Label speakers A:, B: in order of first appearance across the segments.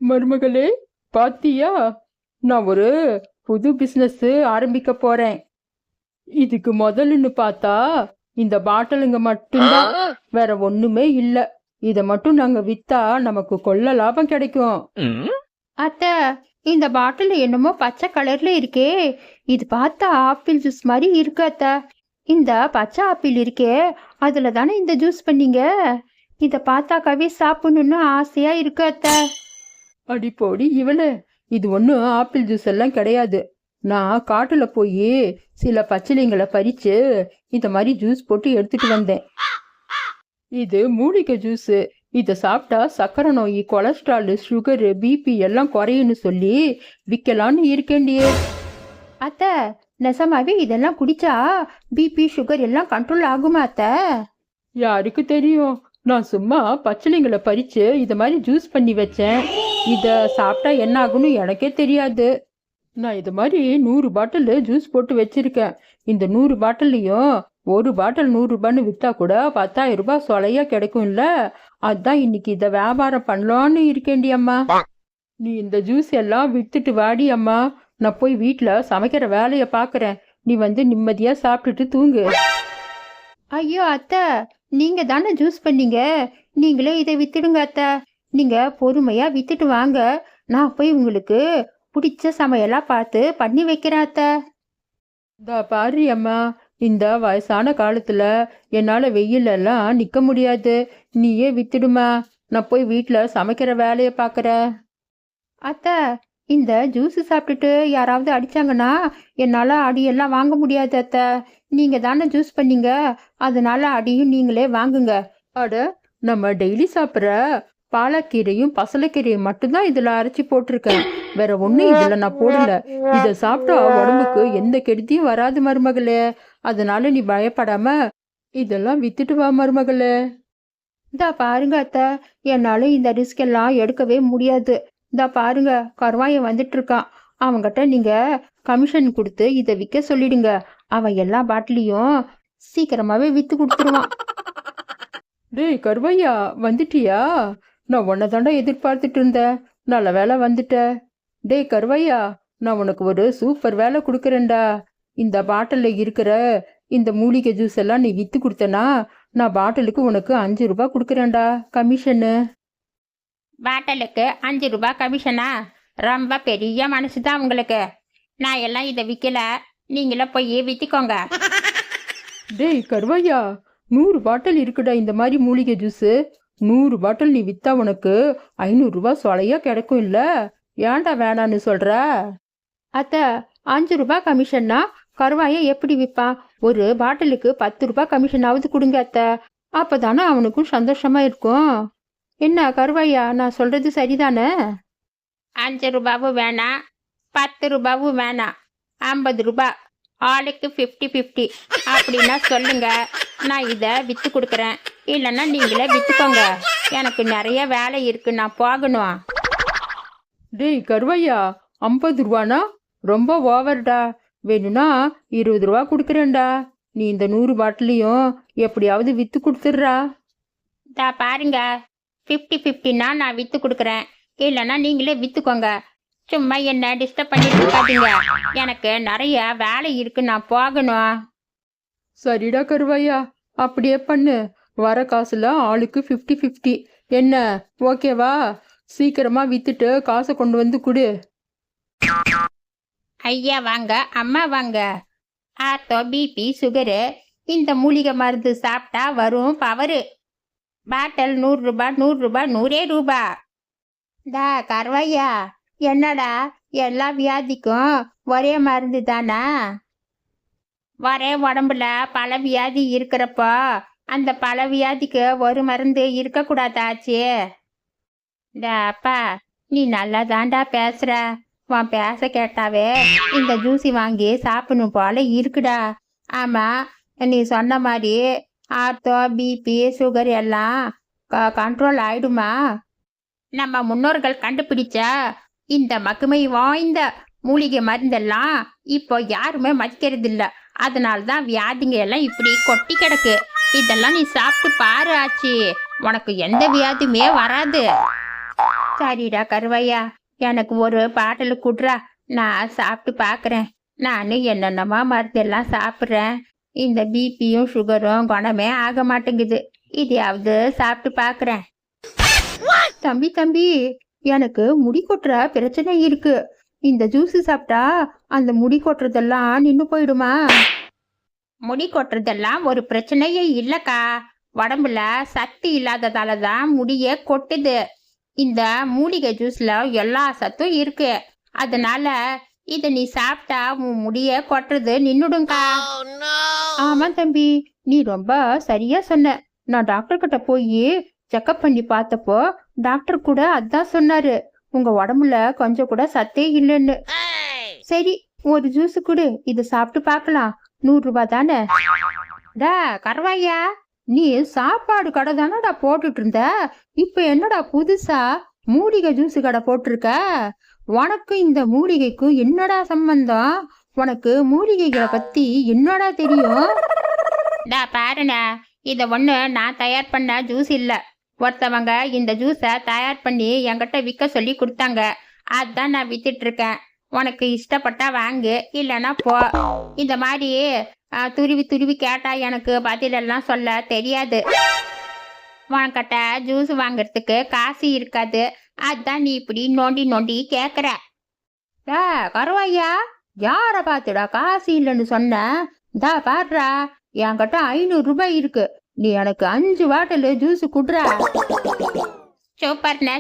A: மருமகளே, பாத்தியா? நான் ஒரு புது பிசினஸ் ஆரம்பிக்க போறேன். இதுக்கு முதல்னு பார்த்தா இந்த பாட்டிலுங்க மட்டும்தான், வேற ஒண்ணுமே இல்ல. இத மட்டும் நாங்க வித்தா நமக்கு கொள்ள லாபம் கிடைக்கும்.
B: அத்த, இந்த பாட்டில் என்னமோ பச்சை கலர்ல இருக்கே, இது பார்த்தா ஆப்பிள் ஜூஸ் மாதிரி இருக்கு அத்த. இந்த பச்சை ஆப்பிள் இருக்கே, அதுல தானே இந்த ஜூஸ் பண்ணீங்க. இத பார்த்தாக்காவே சாப்பிடணும்னு ஆசையா இருக்கு அத்த.
A: அடி போடி இவளே, இது ஒன்றும் ஆப்பிள் ஜூஸ் எல்லாம் கிடையாது. நான் காட்டுல போய் சில பச்சிலைங்களை பறிச்சு இந்த மாதிரி ஜூஸ் போட்டு எடுத்துட்டு வந்தேன். இது மூலிகை ஜூஸ். இதை சாப்பிட்டா சக்கரை நோய், கொலஸ்ட்ரால், சுகரு, பிபி எல்லாம் குறையுன்னு சொல்லி விற்கலான்னு இருக்கேண்டியே.
B: அத்த, நெசமாவே இதெல்லாம் குடிச்சா பிபி சுகர் எல்லாம் கண்ட்ரோல் ஆகுமா அத்த?
A: யாருக்கு தெரியும்? நான் சும்மா பச்சிலைங்களை பறிச்சு இதை மாதிரி ஜூஸ் பண்ணி வச்சேன். இதை சாப்பிட்டா என்ன ஆகுன்னு எனக்கே தெரியாது. நான் இது மாதிரி 100 பாட்டில் ஜூஸ் போட்டு வச்சிருக்கேன். இந்த 100 பாட்டில்லையும் ஒரு பாட்டில் 100 ரூபான்னு விற்றா கூட 10,000 ரூபாய் சொலையா கிடைக்கும்ல. அதான் இன்னைக்கு இதை வியாபாரம் பண்ணலான்னு இருக்கேண்டி அம்மா. நீ இந்த ஜூஸ் எல்லாம் வித்துட்டு வாடி அம்மா. நான் போய் வீட்டில் சமைக்கிற வேலையை பார்க்குறேன். நீ வந்து நிம்மதியாக சாப்பிட்டுட்டு தூங்கு.
B: ஐயோ அத்த, நீங்க தானே ஜூஸ் பண்ணீங்க, நீங்களே இதை வித்துடுங்க அத்த. நீங்க பொறுமையா வித்துட்டு வாங்க, நான் போய் உங்களுக்கு பிடிச்ச சமையலா பார்த்து பண்ணி வைக்கிறேன் அத்த.
A: இந்த பாரு அம்மா, இந்த வயசான காலத்துல என்னால வெயிலெல்லாம் நிக்க முடியாது. நீயே வித்துடுமா. நான் போய் வீட்டில் சமைக்கிற வேலையை பார்க்குறேன்.
B: அத்த, இந்த ஜூஸ் சாப்பிட்டுட்டு யாராவது அடிச்சாங்கன்னா என்னால அடியெல்லாம் வாங்க முடியாது அத்த. நீங்க தானே ஜூஸ் பண்ணீங்க, அதனால அடியும் நீங்களே வாங்குங்க.
A: அட, நம்ம டெய்லி சாப்பிட்ற பாலக்கீரையும் பசலைக்கீரையும் மட்டும்தான் இதுல அரைச்சி போட்டிருக்கேன். வேற ஒண்ணும் இதுல நான் போடல. இத சாப்பிட்டா உடம்புக்கு எந்த கெடுதியும் வராது மருமகளே. அதனால நீ பயப்படாம இதெல்லாம் வித்துட்டு வா மருமகளே.
B: இதா பாருங்க அத்த, என்னால இந்த ரிஸ்க் எல்லாம் எடுக்கவே முடியாது. இதா பாருங்க, கருவாயன் வந்துட்டு இருக்கான். அவங்கிட்ட நீங்க கமிஷன் கொடுத்து இதை விற்க சொல்லிடுங்க. அவன் எல்லா பாட்டிலையும் சீக்கிரமாவே வித்து கொடுத்துருவான்.
A: டேய் கருவையா, வந்துட்டியா? நான் உன்னை தாண்டா எதிர்பார்த்துட்டு இருந்தேன். நல்ல வேலை வந்துட்ட. டேய் கருவையா, நான் உனக்கு ஒரு சூப்பர் வேலை கொடுக்குறேன்டா. இந்த பாட்டில்ல இருக்கிற இந்த மூலிகை ஜூஸ் எல்லாம் நீ வித்து கொடுத்தனா, நான் பாட்டிலுக்கு உனக்கு 5 ரூபாய் கொடுக்குறேன்டா கமிஷனு.
B: பாட்டிலுக்கு 5 ரூபாய் கமிஷனா? ரொம்ப பெரிய மனசு தான் உங்களுக்கு. நான் எல்லாம் இதை விற்கல, நீங்கள போய் வித்திக்கோங்க.
A: டேய் கருவையா, 100 பாட்டில் இருக்குடா இந்த மாதிரி மூலிகை ஜூஸு. 100 பாட்டில் நீ வித்தா உனக்கு 500 ரூபாய் சொலையா கிடைக்கும் இல்ல? ஏன்டா வேணான்னு சொல்ற?
B: அத்த, 5 ரூபாய் கமிஷன்னா கருவாயன் எப்படி விற்பான்? ஒரு பாட்டிலுக்கு 10 ரூபாய் கமிஷனாவது கொடுங்க அத்த. அப்பதானே அவனுக்கும் சந்தோஷமா இருக்கும். என்ன கருவாயா, நான் சொல்றது சரிதானே? 5 ரூபாவும் வேணாம், 10 ரூபாவும் வேணாம், 50 ரூபாய், ஆளுக்கு 50-50 அப்படின்னா சொல்லுங்க. நான் இதை வித்து கொடுக்குறேன். இல்லைன்னா நீங்களே வித்துக்கோங்க. எனக்கு நிறைய வேலை இருக்கு, நான் போகணும்.
A: டேய் கருவையா, 50 ரூபானா ரொம்ப ஓவர்டா. வேணும்னா 20 ரூபா கொடுக்குறேன்டா. நீ இந்த 100 பாட்டிலையும் எப்படியாவது வித்து கொடுத்துட்றா.
B: பாருங்க, 50-50னா நான் வித்து கொடுக்குறேன். இல்லைன்னா நீங்களே வித்துக்கோங்க. சும்மா என்ன டிஸ்டர்ப் பண்ணிட்டு இருக்காதீங்க. எனக்கு நிறைய வேலை இருக்கு, நான் போகணும்.
A: சரிடா கருவையா, அப்படியே பண்ணு. வர காசுல ஆளுக்கு 50-50. என்ன, ஓகேவா? சீக்கிரமா வித்துட்டு காசை கொண்டு வந்து கொடு.
B: ஐயா வாங்க, அம்மா வாங்க. ஆர்த்தோ, பிபி, சுகரு, இந்த மூலிகை மருந்து சாப்பிட்டா வரும் பவரு. பாட்டில் 100 ரூபாய், 100 ரூபாய், 100 ரூபாய். கருவையா, என்னடா எல்லா வியாதிக்கும் ஒரே மருந்து தானா? ஒரே உடம்புல பல வியாதி இருக்கிறப்போ அந்த பல வியாதிக்கு ஒரு மருந்து இருக்கக்கூடாதாச்சு. அப்பா, நீ நல்லா தாண்டா பேசுற. உன் பேச கேட்டாவே இந்த ஜூசி வாங்கி சாப்பிடணும் போல இருக்குடா. ஆமா, நீ சொன்ன மாதிரி ஆர்த்தோ, பிபி, சுகர் எல்லாம் கண்ட்ரோல் ஆயிடுமா? நம்ம முன்னோர்கள் கண்டுபிடிச்ச இந்த மகிமை வாய்ந்த மூலிகை மருந்தெல்லாம் இப்போ யாருமே மதிக்கிறது இல்ல. அதனால்தான் வியாதிங்க எல்லாம் இப்படி கொட்டி கிடக்கு. இதெல்லாம் நீ சாப்பிட்டு பாரு ஆச்சி, உனக்கு எந்த வியாதியுமே வராது. சரிடா கருவையா, எனக்கு ஒரு பாட்டில் குடுறா, நான் சாப்பிட்டு பார்க்குறேன். நான் என்னென்னமா மருந்தெல்லாம் சாப்பிட்றேன், இந்த பிபியும் சுகரும் குணமே ஆக மாட்டேங்குது. இதையாவது சாப்பிட்டு பார்க்குறேன்.
A: தம்பி, எனக்கு முடி கொட்டுற பிரச்சனை இருக்கு. இந்த ஜூஸ் சாப்பிட்டா அந்த முடி கொட்டுறதெல்லாம் நின்று போயிடுமா?
B: முடி கொட்டுறதெல்லாம் ஒரு பிரச்சனையே இல்லைக்கா. உடம்புல சத்து இல்லாததால தான் முடியே கொட்டுது. இந்த மூலிகை ஜூஸ்ல எல்லா சத்தும் இருக்கு. அதனால இதை நீ சாப்பிட்டா உன் முடிய கொட்டுறது நின்னுடுங்கா.
A: ஆமா தம்பி, நீ ரொம்ப சரியா சொன்ன. நான் டாக்டர் கிட்ட போய் செக்அப் பண்ணி பார்த்தப்போ டாக்டர் கூட அதான் சொன்னாரு, உங்க உடம்புல கொஞ்சம் கூட சத்தே இல்லைன்னு. சரி, ஒரு ஜூஸ் கொடு, இதை சாப்பிட்டு பார்க்கலாம். 100 ரூபாய் தானே?
B: டா கருவாயா,
A: நீ சாப்பாடு கடை தானடா போட்டுட்டு இருந்த, இப்ப என்னடா புதுசா மூலிகை ஜூஸ் கடை போட்டிருக்க? உனக்கு இந்த மூலிகைக்கும் என்னடா சம்பந்தம்? உனக்கு மூலிகைகளை பத்தி என்னடா தெரியும்?
B: டா பாருண்ணா, இதை ஒன்று நான் தயார் பண்ண ஜூஸ் இல்லை. ஒருத்தவங்க இந்த ஜூஸை தயார் பண்ணி என்கிட்ட விற்க சொல்லி கொடுத்தாங்க. அதுதான் நான் வித்துட்டு இருக்கேன். உனக்கு இஷ்டப்பட்டா வாங்கு, இல்லைன்னா போ. இந்த மாதிரி துருவி கேட்டா எனக்கு பதிலெல்லாம் சொல்ல தெரியாது. உனக்கிட்ட ஜூஸ் வாங்குறதுக்கு காசு இருக்காது. அதுதான் நீ இப்படி நோண்டி கேட்குற.
A: கருவாயா, யார பாத்துடா காசு இல்லைன்னு சொன்ன? தா பாடுறா, என்கிட்ட 500 ரூபாய் இருக்கு. நீ எனக்கு 5 பாட்டில் ஜூஸ் குடுறா.
B: சூப்பர்ண்ணே,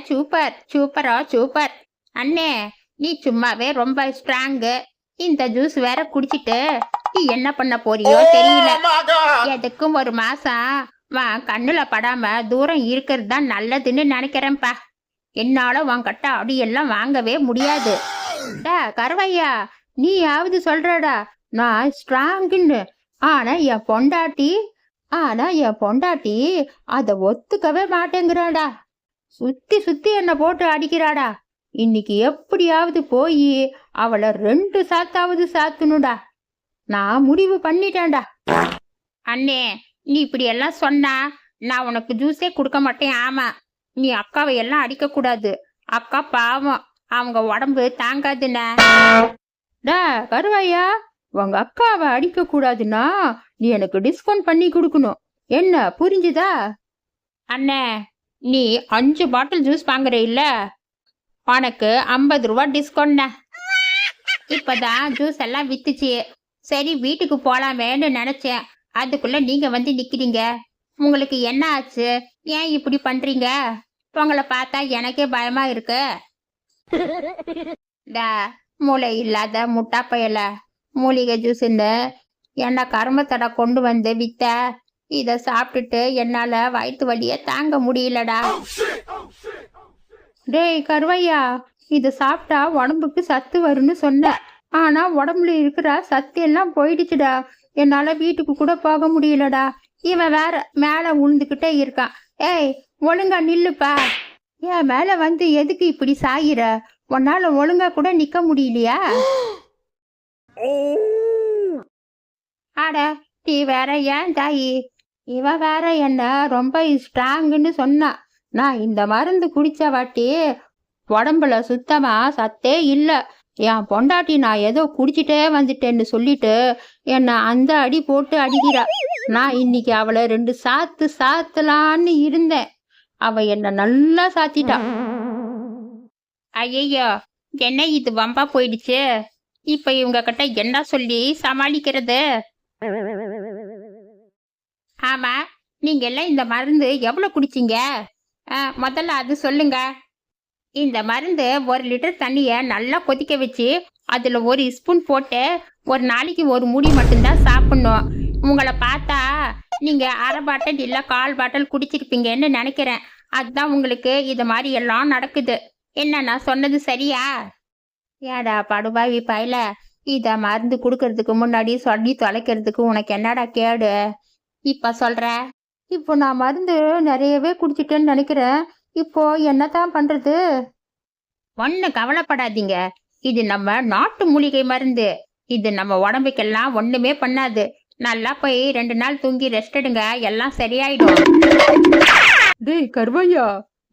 B: சூப்பர். அண்ணே, நீ சும்மாவே ரொம்ப ஸ்ட்ராங்கு. இந்த ஜூஸ் வேற குடிச்சிட்டு நீ என்ன பண்ண போறியோ தெரியல. எதுக்கும் ஒரு மாசம் கண்ணுல படாம தூரம் இருக்கிறது தான் நல்லதுன்னு நினைக்கிறேன்ப்பா. என்னால உன்கிட்ட அப்படியெல்லாம் வாங்கவே முடியாது.
A: கருவையா, நீயாவது சொல்றடா நான் ஸ்ட்ராங்குன்னு. ஆனா என் பொண்டாட்டி அத ஒத்துக்கவே மாட்டேங்கிறாடா. சுத்தி என்ன போட்டு அடிக்கிறாடா. இன்னைக்கு எப்படியாவது போய் அவளை 2 சாத்தாவது சாத்தணும்டா. நான் முடிவு பண்ணிட்டேன்டா.
B: அண்ணே, நீ இப்படி எல்லாம் சொன்னா நான் உனக்கு ஜூஸே கொடுக்க மாட்டேன். ஆமா, நீ அக்காவை எல்லாம் அடிக்க கூடாது. அக்கா பாவம், அவங்க உடம்பு தாங்காதுண்ணே.
A: கருவாயா, உங்க அக்காவை அடிக்க கூடாதுன்னா நீ எனக்கு டிஸ்கவுண்ட் பண்ணி கொடுக்கணும். என்ன புரிஞ்சுதா?
B: அண்ணே, நீ 5 பாட்டில் ஜூஸ் வாங்குற இல்ல, உனக்கு 50 ரூபா டிஸ்கவுண்ட்ண்ணே. இப்பதான் ஜூஸ் எல்லாம் வித்துச்சு. சரி, வீட்டுக்கு போலாமேன்னு நினைச்சேன். அதுக்குள்ள நீங்க வந்து நிக்கிறீங்க. உங்களுக்கு என்ன ஆச்சு? ஏன் இப்படி பண்றீங்க? உங்களை பார்த்தா எனக்கே பயமா இருக்கு. மூளை இல்லாத முட்டா பயல, மூலிகை ஜூஸ்ன்னு என்ன கருமத்தடை கொண்டு வந்து வித்த. இத சாப்பிட்டுட்டு என்னால வயிற்று வலிய தாங்க முடியலடா.
A: டேய் கருவையா, இது சாப்பிட்டா உடம்புக்கு சத்து வரும்னு சொன்ன. ஆனா உடம்புல இருக்கிற சத்து எல்லாம் போயிடுச்சுடா. என்னால வீட்டுக்கு கூட போக முடியலடா. இவன் வேற மேல உழுந்துகிட்டே இருக்கான். ஏய், ஒழுங்கா நில்லுப்பா. என் மேல வந்து எதுக்கு இப்படி சாயிற? உன்னால ஒழுங்கா கூட நிக்க முடியலையா?
B: ஆட, நீ வேற ஏன் தாயி?
A: இவ வேற என்ன ரொம்ப ஸ்ட்ராங்குன்னு சொன்னா. நான் இந்த மருந்து குடிச்ச வாட்டி உடம்புல சுத்தமா சத்தே இல்ல. என் பொண்டாட்டி நான் ஏதோ குடிச்சிட்டே வந்துட்டேன்னு சொல்லிட்டு என்னை அந்த அடி போட்டு அடிக்கிறா. நான் இன்னைக்கு அவளை 2 சாத்து சாத்தலான்னு இருந்தேன். அவ என்ன நல்லா சாத்திட்டா.
B: ஐயோ, என்ன இது வம்பா போயிடுச்சு. இப்ப இவங்க கிட்ட என்ன சொல்லி சமாளிக்கிறது? ஆமா, நீங்க எல்லாம் இந்த மருந்து எவ்வளவு குடிச்சீங்க? முதல்ல அது சொல்லுங்க. இந்த மருந்து 1 லிட்டர் தண்ணிய நல்லா கொதிக்க வச்சு அதுல 1 ஸ்பூன் போட்டு ஒரு நாளைக்கு 1 மூடி மட்டும்தான் சாப்பிடணும். உங்களை பார்த்தா நீங்க 1/2 பாட்டில் இல்ல 1/4 பாட்டில் குடிச்சிருப்பீங்கன்னு நினைக்கிறேன். அதுதான் உங்களுக்கு இது மாதிரி எல்லாம் நடக்குது. என்ன நான் சொன்னது சரியா?
A: ஏடா படுபாவி பயல, இத மருந்து குடுக்கறதுக்கு முன்னாடி சொல்லி தொலைக்கிறதுக்கு உனக்கு என்னடா கேடு?
B: இப்ப சொல்ற.
A: இப்போ நான் மருந்து நிறையவே குடிச்சிட்டேன்னு நினைக்கிறேன். இப்போ என்னதான் பண்றது?
B: ஒண்ணு கவலைப்படாதீங்க. இது நம்ம நாட்டு மூலிகை மருந்து. இது நம்ம உடம்புக்கெல்லாம் ஒண்ணுமே பண்ணாது. நல்லா போய் 2 நாள் தூங்கி ரெஸ்ட் எடுங்க, எல்லாம் சரியாயிடும்.
A: டேய் கருவையா,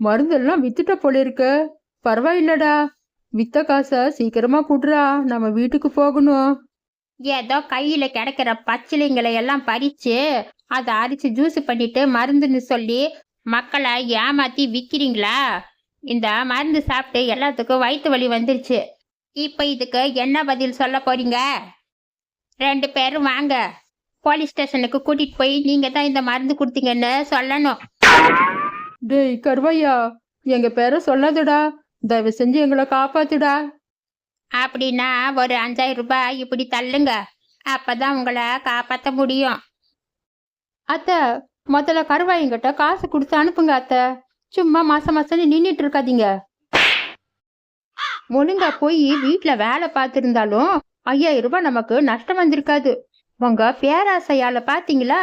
A: மருந்தெல்லாம் வித்துட்ட போல இருக்க. பரவாயில்லடா, வித்த காசை சீக்கிரமா குடுறா, நம்ம வீட்டுக்கு போகணும்.
B: ஏதோ கையில கிடைக்கிற பச்சிலைங்களை எல்லாம் பறிச்சு அதை அரிச்சு ஜூஸ் பண்ணிட்டு மருந்துன்னு சொல்லி மக்களை ஏமாத்தி விக்கிறீங்களா? இந்த மருந்து சாப்பிட்டு எல்லாத்துக்கும் வயிற்று வலி வந்துருச்சு. இப்ப இதுக்கு என்ன பதில் சொல்ல போறீங்க? 2 பேரும் வாங்க, போலீஸ் ஸ்டேஷனுக்கு கூட்டிட்டு போய் நீங்க தான் இந்த மருந்து கொடுத்தீங்கன்னு சொல்லணும்.
A: டேய் கருவையா, எங்க பேரை சொல்லாதடா, தயவு செஞ்சு எங்களை காப்பாத்துடா.
B: அப்படின்னா ஒரு 5000 ரூபாய் இப்படி தள்ளுங்க, அப்பதான் உங்களை காப்பாற்ற முடியும்.
A: அத்தை, முதல்ல கருவாயங்கிட்ட காசு கொடுத்து அனுப்புங்க அத்தை. சும்மா மாசம் மாசம் நின்றுட்டு இருக்காதீங்க. ஒழுங்கா போய் வீட்டுல வேலை பார்த்துருந்தாலும் 5000 ரூபாய் நமக்கு நஷ்டம் வந்திருக்காது. உங்க பேராசையால பாத்தீங்களா?